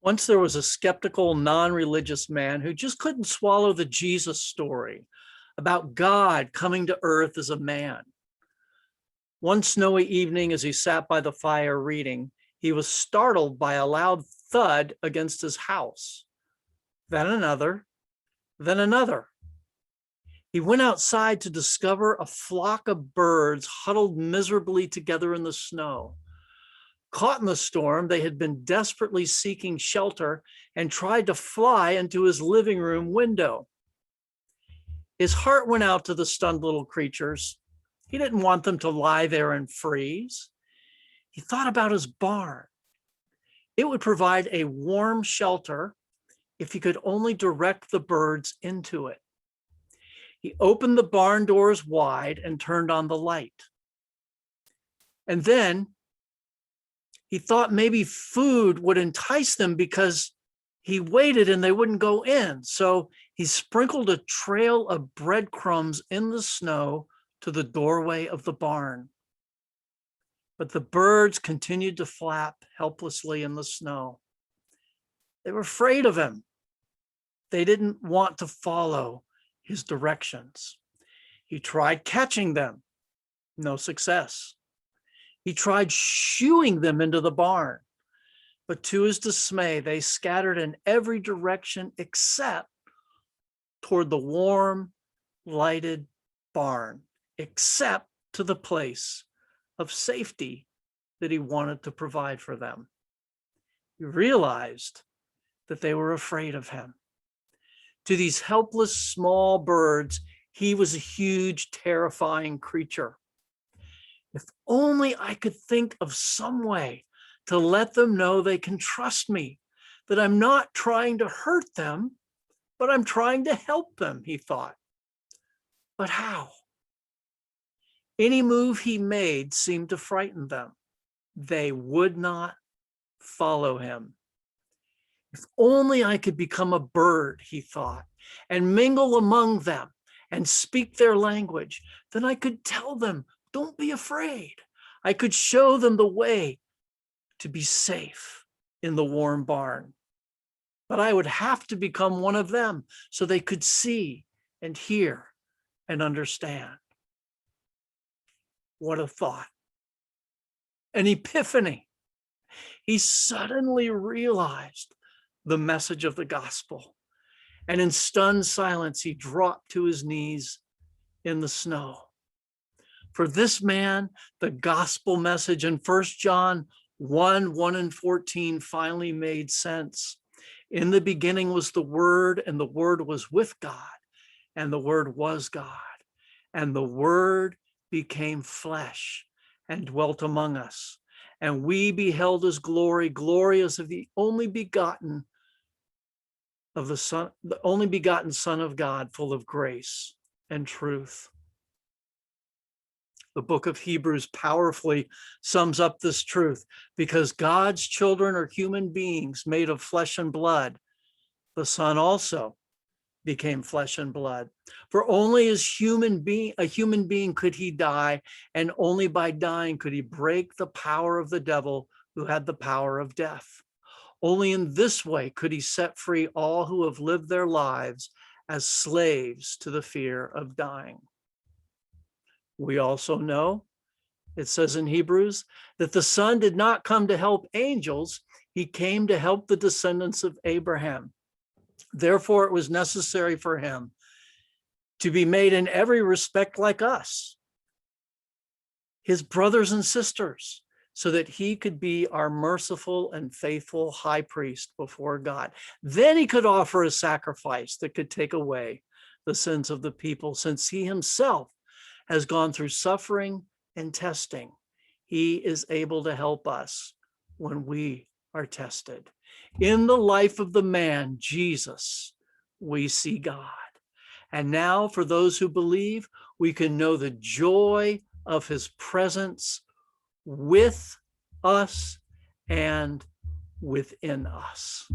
Once there was a skeptical, non-religious man who just couldn't swallow the Jesus story about God coming to earth as a man. One snowy evening, as he sat by the fire reading, he was startled by a loud thud against his house. Then another, then another. He went outside to discover a flock of birds huddled miserably together in the snow. Caught in the storm, they had been desperately seeking shelter and tried to fly into his living room window. His heart went out to the stunned little creatures. He didn't want them to lie there and freeze. He thought about his barn. It would provide a warm shelter if he could only direct the birds into it. He opened the barn doors wide and turned on the light. And then he thought maybe food would entice them because he waited and they wouldn't go in. So he sprinkled a trail of breadcrumbs in the snow to the doorway of the barn. But the birds continued to flap helplessly in the snow. They were afraid of him. They didn't want to follow his directions. He tried catching them. No success. He tried shooing them into the barn, but to his dismay, they scattered in every direction except toward the warm, lighted barn, except to the place of safety that he wanted to provide for them. He realized that they were afraid of him. To these helpless small birds, he was a huge, terrifying creature. If only I could think of some way to let them know they can trust me, that I'm not trying to hurt them, but I'm trying to help them, he thought. But how? Any move he made seemed to frighten them. They would not follow him. If only I could become a bird, he thought, and mingle among them and speak their language, then I could tell them, don't be afraid. I could show them the way to be safe in the warm barn. But I would have to become one of them so they could see and hear and understand. What a thought. An epiphany. He suddenly realized the message of the gospel. And in stunned silence, he dropped to his knees in the snow. For this man, the gospel message in 1 John 1 and 14 finally made sense. In the beginning was the Word, and the Word was with God, and the Word was God. And the Word became flesh and dwelt among us. And we beheld his glory, glory as of the only begotten Son of God, full of grace and truth. The book of Hebrews powerfully sums up this truth. Because God's children are human beings made of flesh and blood, the Son also became flesh and blood. For only as a human being could he die, and only by dying could he break the power of the devil who had the power of death. Only in this way could he set free all who have lived their lives as slaves to the fear of dying. We also know, it says in Hebrews, that the Son did not come to help angels, he came to help the descendants of Abraham. Therefore, it was necessary for him to be made in every respect like us, his brothers and sisters, so that he could be our merciful and faithful high priest before God. Then he could offer a sacrifice that could take away the sins of the people, since he himself has gone through suffering and testing. He is able to help us when we are tested. In the life of the man, Jesus, we see God. And now for those who believe, we can know the joy of his presence with us and within us.